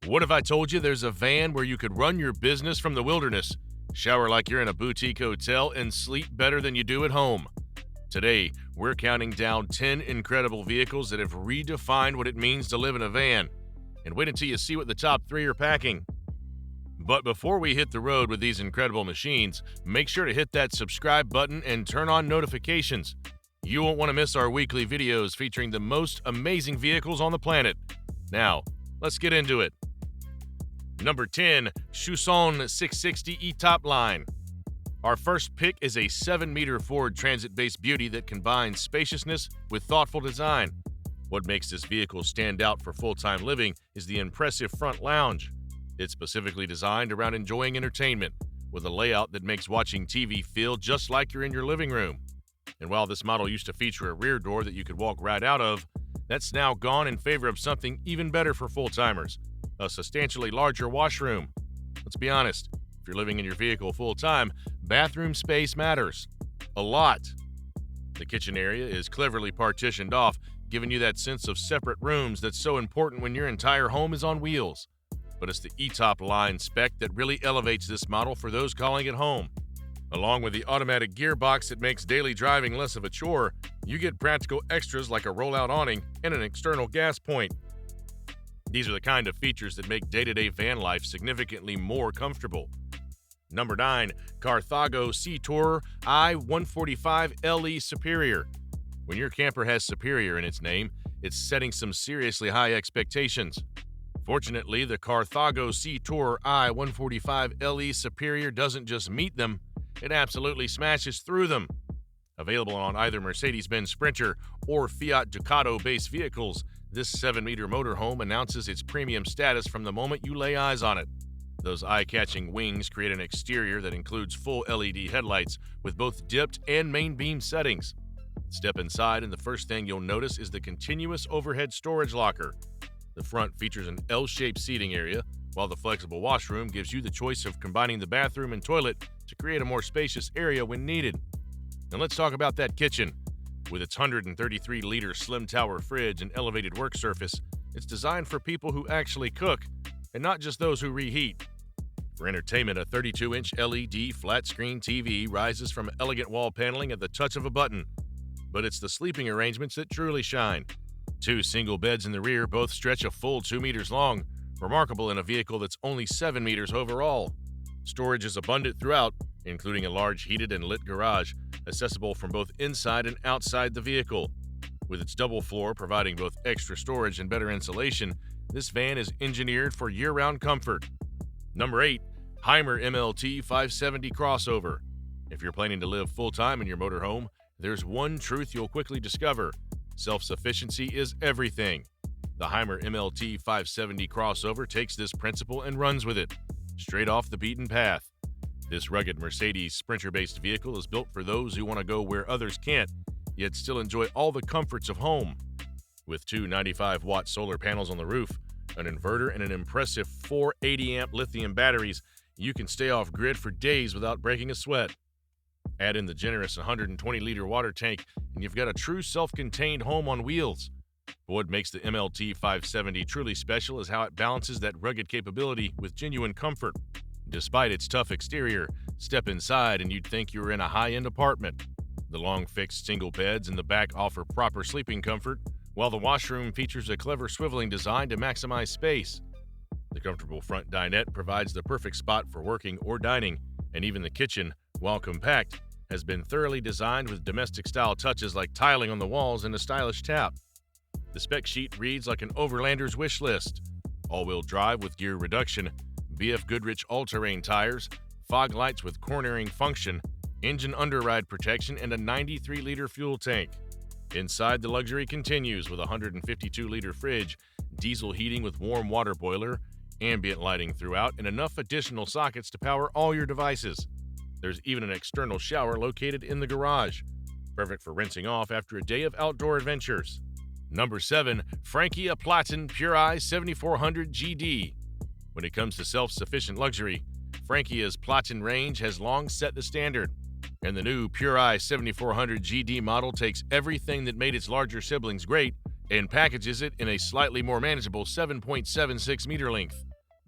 What if I told you there's a van where you could run your business from the wilderness, shower like you're in a boutique hotel, and sleep better than you do at home? Today, we're counting down 10 incredible vehicles that have redefined what it means to live in a van. And wait until you see what the top 3 are packing. But before we hit the road with these incredible machines, make sure to hit that subscribe button and turn on notifications. You won't want to miss our weekly videos featuring the most amazing vehicles on the planet. Now, let's get into it. Number 10, Tucson 660 E-Top line. Our first pick is a 7-meter Ford Transit-based beauty that combines spaciousness with thoughtful design. What makes this vehicle stand out for full-time living is the impressive front lounge. It's specifically designed around enjoying entertainment, with a layout that makes watching TV feel just like you're in your living room. And while this model used to feature a rear door that you could walk right out of, that's now gone in favor of something even better for full-timers, a substantially larger washroom. Let's be honest, if you're living in your vehicle full-time, bathroom space matters. A lot. The kitchen area is cleverly partitioned off, giving you that sense of separate rooms that's so important when your entire home is on wheels. But it's the E-Top line spec that really elevates this model for those calling it home. Along with the automatic gearbox that makes daily driving less of a chore, you get practical extras like a rollout awning and an external gas point. These are the kind of features that make day-to-day van life significantly more comfortable. Number 9, Carthago Sea-Tourer I-145 LE Superior. When your camper has Superior in its name, it's setting some seriously high expectations. Fortunately, the Carthago Sea-Tourer I-145 LE Superior doesn't just meet them, it absolutely smashes through them. Available on either Mercedes-Benz Sprinter or Fiat Ducato-based vehicles, this 7-meter motorhome announces its premium status from the moment you lay eyes on it. Those eye-catching wings create an exterior that includes full LED headlights with both dipped and main beam settings. Step inside and the first thing you'll notice is the continuous overhead storage locker. The front features an L-shaped seating area, while the flexible washroom gives you the choice of combining the bathroom and toilet to create a more spacious area when needed. Now let's talk about that kitchen. With its 133-liter slim tower fridge and elevated work surface, it's designed for people who actually cook, and not just those who reheat. For entertainment, a 32-inch LED flat-screen TV rises from elegant wall paneling at the touch of a button. But it's the sleeping arrangements that truly shine. 2 single beds in the rear both stretch a full 2 meters long, remarkable in a vehicle that's only 7 meters overall. Storage is abundant throughout, including a large heated and lit garage, accessible from both inside and outside the vehicle. With its double floor providing both extra storage and better insulation, this van is engineered for year-round comfort. Number 8, Hymer MLT 570 Crossover. If you're planning to live full-time in your motorhome, there's one truth you'll quickly discover. Self-sufficiency is everything. The Hymer MLT 570 Crossover takes this principle and runs with it, straight off the beaten path. This rugged Mercedes Sprinter-based vehicle is built for those who want to go where others can't, yet still enjoy all the comforts of home. With 2 95-watt solar panels on the roof, an inverter, and an impressive 4 80-amp lithium batteries, you can stay off-grid for days without breaking a sweat. Add in the generous 120-liter water tank, and you've got a true self-contained home on wheels. What makes the MLT 570 truly special is how it balances that rugged capability with genuine comfort. Despite its tough exterior, step inside and you'd think you were in a high-end apartment. The long fixed single beds in the back offer proper sleeping comfort, while the washroom features a clever swiveling design to maximize space. The comfortable front dinette provides the perfect spot for working or dining, and even the kitchen, while compact, has been thoroughly designed with domestic-style touches like tiling on the walls and a stylish tap. The spec sheet reads like an overlander's wish list. All-wheel drive with gear reduction, BF Goodrich all-terrain tires, fog lights with cornering function, engine underride protection, and a 93-liter fuel tank. Inside, the luxury continues with a 152-liter fridge, diesel heating with warm water boiler, ambient lighting throughout, and enough additional sockets to power all your devices. There's even an external shower located in the garage, perfect for rinsing off after a day of outdoor adventures. Number 7, Frankia Platin Pure Eye 7400 GD. When it comes to self-sufficient luxury, Frankia's Platin range has long set the standard, and the new Pure Eye 7400 GD model takes everything that made its larger siblings great and packages it in a slightly more manageable 7.76 meter length.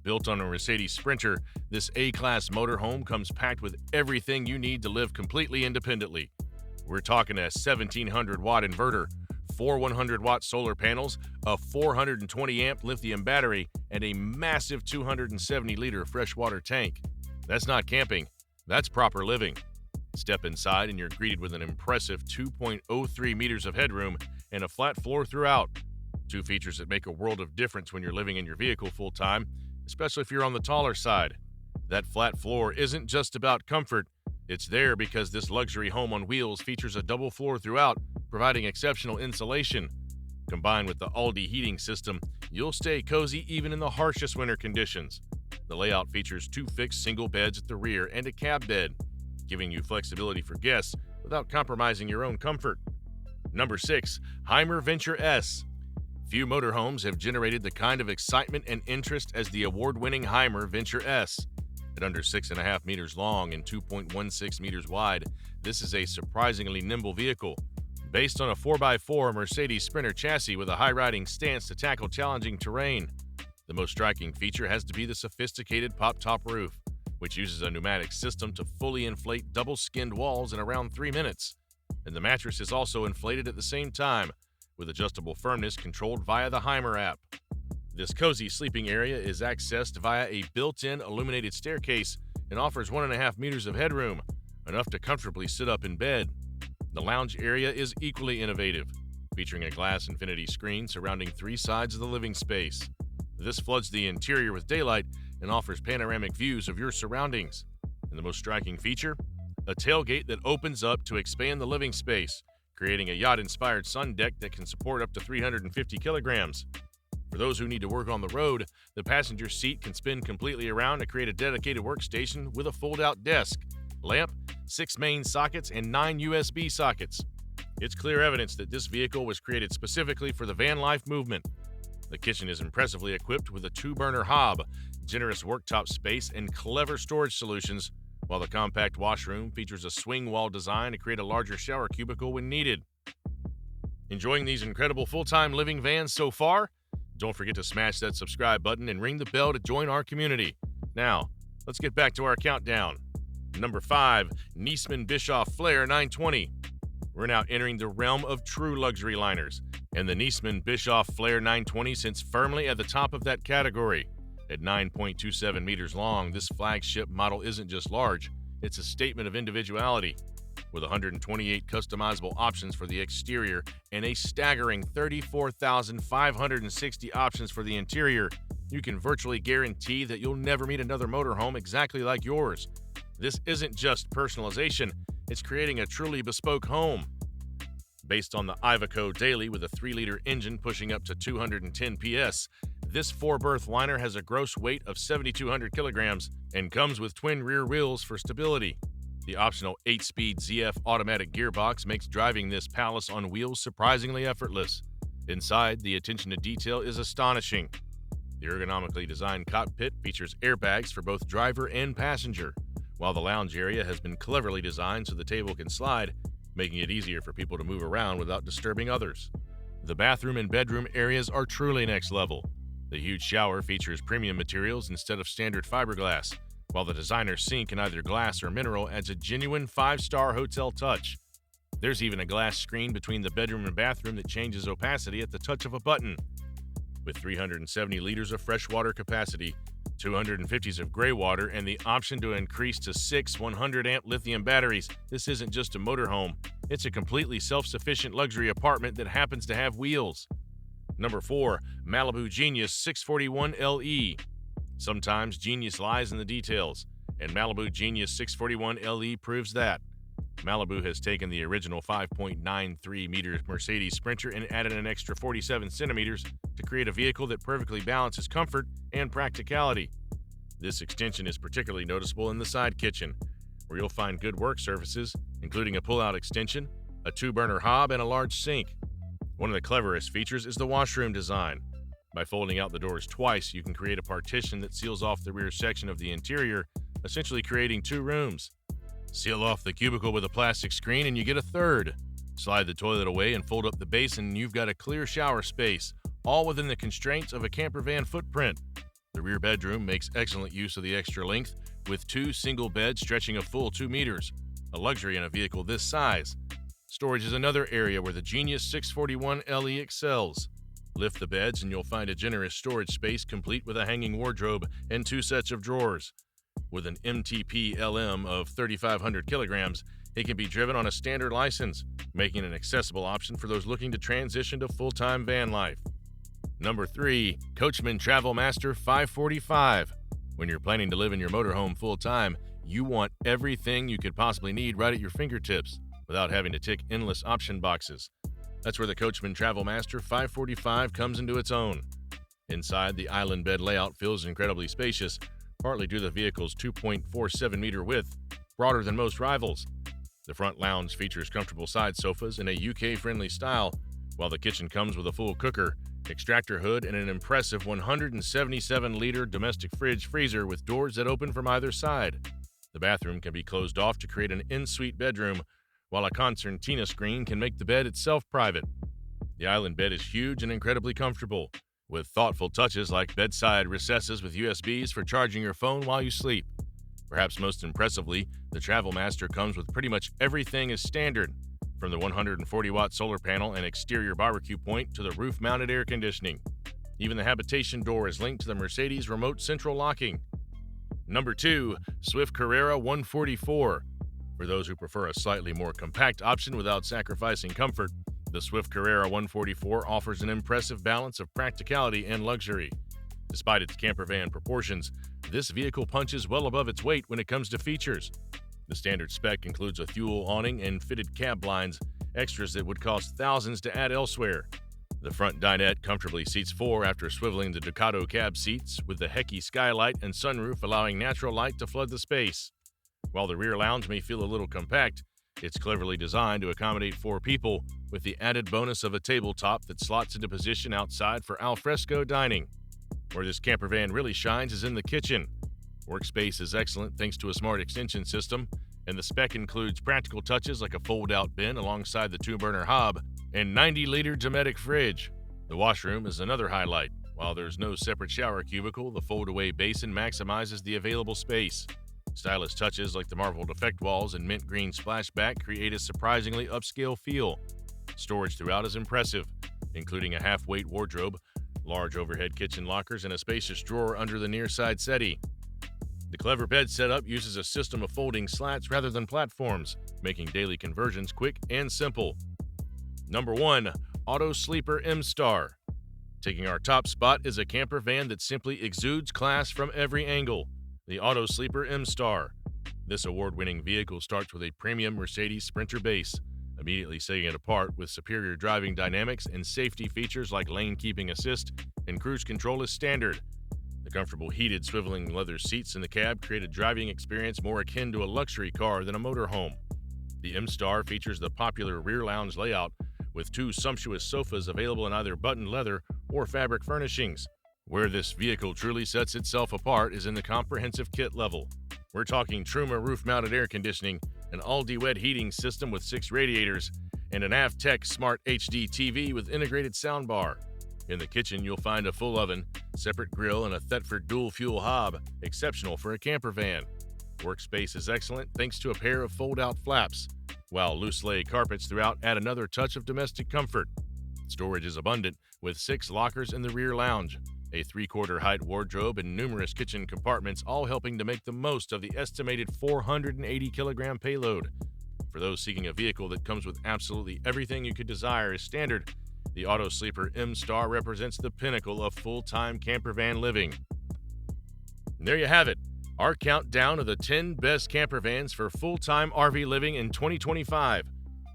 Built on a Mercedes Sprinter, this A-Class motorhome comes packed with everything you need to live completely independently. We're talking a 1700-watt inverter, 4 100-watt solar panels, a 420-amp lithium battery, and a massive 270-liter freshwater tank. That's not camping, that's proper living. Step inside and you're greeted with an impressive 2.03 meters of headroom and a flat floor throughout. Two features that make a world of difference when you're living in your vehicle full-time, especially if you're on the taller side. That flat floor isn't just about comfort, it's there because this luxury home on wheels features a double floor throughout, providing exceptional insulation. Combined with the Aldi heating system, you'll stay cozy even in the harshest winter conditions. The layout features 2 fixed single beds at the rear and a cab bed, giving you flexibility for guests without compromising your own comfort. Number 6. Hymer Venture S. Few motorhomes have generated the kind of excitement and interest as the award-winning Hymer Venture S. At under 6.5 meters long and 2.16 meters wide, this is a surprisingly nimble vehicle. Based on a 4x4 Mercedes Sprinter chassis with a high-riding stance to tackle challenging terrain. The most striking feature has to be the sophisticated pop-top roof, which uses a pneumatic system to fully inflate double-skinned walls in around 3 minutes. And the mattress is also inflated at the same time, with adjustable firmness controlled via the Hymer app. This cozy sleeping area is accessed via a built-in illuminated staircase and offers 1.5 meters of headroom, enough to comfortably sit up in bed. The lounge area is equally innovative, featuring a glass infinity screen surrounding 3 sides of the living space. This floods the interior with daylight and offers panoramic views of your surroundings. And the most striking feature? A tailgate that opens up to expand the living space, creating a yacht-inspired sun deck that can support up to 350 kilograms. For those who need to work on the road, the passenger seat can spin completely around to create a dedicated workstation with a fold-out desk, lamp, 6 main sockets, and 9 USB sockets. It's clear evidence that this vehicle was created specifically for the van life movement. The kitchen is impressively equipped with a 2-burner hob, generous worktop space, and clever storage solutions, while the compact washroom features a swing wall design to create a larger shower cubicle when needed. Enjoying these incredible full-time living vans so far? Don't forget to smash that subscribe button and ring the bell to join our community. Now, let's get back to our countdown. Number 5, Niesman Bischoff Flare 920. We're now entering the realm of true luxury liners, and the Niesman Bischoff Flare 920 sits firmly at the top of that category. At 9.27 meters long, this flagship model isn't just large, it's a statement of individuality. With 128 customizable options for the exterior and a staggering 34,560 options for the interior, you can virtually guarantee that you'll never meet another motorhome exactly like yours. This isn't just personalization, it's creating a truly bespoke home. Based on the Iveco Daily with a 3-liter engine pushing up to 210 PS, this 4-berth liner has a gross weight of 7,200 kilograms and comes with twin rear wheels for stability. The optional 8-speed ZF automatic gearbox makes driving this palace on wheels surprisingly effortless. Inside, the attention to detail is astonishing. The ergonomically designed cockpit features airbags for both driver and passenger, while the lounge area has been cleverly designed so the table can slide, making it easier for people to move around without disturbing others. The bathroom and bedroom areas are truly next level. The huge shower features premium materials instead of standard fiberglass, while the designer sink in either glass or mineral adds a genuine 5-star hotel touch. There's even a glass screen between the bedroom and bathroom that changes opacity at the touch of a button. With 370 liters of freshwater capacity, 250s of gray water, and the option to increase to 6 100-amp lithium batteries, this isn't just a motorhome, it's a completely self-sufficient luxury apartment that happens to have wheels. Number 4, Malibu Genius 641 LE. Sometimes genius lies in the details, and Malibu Genius 641 LE proves that. Malibu has taken the original 5.93-meter Mercedes Sprinter and added an extra 47 centimeters to create a vehicle that perfectly balances comfort and practicality. This extension is particularly noticeable in the side kitchen, where you'll find good work surfaces, including a pull-out extension, a 2-burner hob, and a large sink. One of the cleverest features is the washroom design. By folding out the doors twice, you can create a partition that seals off the rear section of the interior, essentially creating 2 rooms. Seal off the cubicle with a plastic screen and you get a third. Slide the toilet away and fold up the basin and you've got a clear shower space, all within the constraints of a camper van footprint. The rear bedroom makes excellent use of the extra length, with 2 single beds stretching a full 2 meters, a luxury in a vehicle this size. Storage is another area where the Genius 641 LE excels. Lift the beds and you'll find a generous storage space complete with a hanging wardrobe and 2 sets of drawers. With an MTP LM of 3,500 kilograms, it can be driven on a standard license, making it an accessible option for those looking to transition to full-time van life. Number 3. Coachmen Travelmaster 545. When you're planning to live in your motorhome full-time, you want everything you could possibly need right at your fingertips without having to tick endless option boxes. That's where the Coachmen Travelmaster 545 comes into its own. Inside, the island bed layout feels incredibly spacious, partly due to the vehicle's 2.47-meter width, broader than most rivals. The front lounge features comfortable side sofas in a UK-friendly style, while the kitchen comes with a full cooker, extractor hood, and an impressive 177-liter domestic fridge freezer with doors that open from either side. The bathroom can be closed off to create an en-suite bedroom, while a concertina screen can make the bed itself private. The island bed is huge and incredibly comfortable, with thoughtful touches like bedside recesses with USBs for charging your phone while you sleep. Perhaps most impressively, the Travelmaster comes with pretty much everything as standard, from the 140-watt solar panel and exterior barbecue point to the roof-mounted air conditioning. Even the habitation door is linked to the Mercedes remote central locking. Number 2. Swift Carrera 144. For those who prefer a slightly more compact option without sacrificing comfort, the Swift Carrera 144 offers an impressive balance of practicality and luxury. Despite its camper van proportions, this vehicle punches well above its weight when it comes to features. The standard spec includes a fuel awning and fitted cab blinds, extras that would cost thousands to add elsewhere. The front dinette comfortably seats 4 after swiveling the Ducato cab seats, with the Hecky skylight and sunroof allowing natural light to flood the space. While the rear lounge may feel a little compact, it's cleverly designed to accommodate 4 people, with the added bonus of a tabletop that slots into position outside for alfresco dining. Where this camper van really shines is in the kitchen. Workspace is excellent thanks to a smart extension system, and the spec includes practical touches like a fold-out bin alongside the 2-burner hob and 90-liter Dometic fridge. The washroom is another highlight. While there's no separate shower cubicle, the fold-away basin maximizes the available space. Stylish touches like the marbled effect walls and mint green splashback create a surprisingly upscale feel. Storage throughout is impressive, including a half-weight wardrobe, large overhead kitchen lockers, and a spacious drawer under the near side settee. The clever bed setup uses a system of folding slats rather than platforms, making daily conversions quick and simple. Number 1. Auto Sleeper M-Star. Taking our top spot is a camper van that simply exudes class from every angle, the Auto Sleeper M-Star. This award-winning vehicle starts with a premium Mercedes Sprinter base, immediately setting it apart with superior driving dynamics and safety features like lane keeping assist and cruise control as standard. The comfortable heated swiveling leather seats in the cab create a driving experience more akin to a luxury car than a motorhome. The M-Star features the popular rear lounge layout with 2 sumptuous sofas available in either button leather or fabric furnishings. Where this vehicle truly sets itself apart is in the comprehensive kit level. We're talking Truma roof-mounted air conditioning, an Aldi wet heating system with 6 radiators, and an Avtech Smart HD TV with integrated soundbar. In the kitchen, you'll find a full oven, separate grill, and a Thetford dual-fuel hob, exceptional for a camper van. Workspace is excellent thanks to a pair of fold-out flaps, while loose-lay carpets throughout add another touch of domestic comfort. Storage is abundant, with 6 lockers in the rear lounge, a 3/4 height wardrobe, and numerous kitchen compartments, all helping to make the most of the estimated 480-kilogram payload. For those seeking a vehicle that comes with absolutely everything you could desire as standard, the Auto Sleeper M-Star represents the pinnacle of full-time camper van living. And there you have it, our countdown of the 10 best camper vans for full-time RV living in 2025.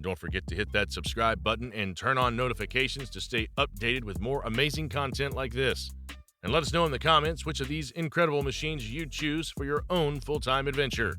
Don't forget to hit that subscribe button and turn on notifications to stay updated with more amazing content like this. And let us know in the comments which of these incredible machines you'd choose for your own full-time adventure.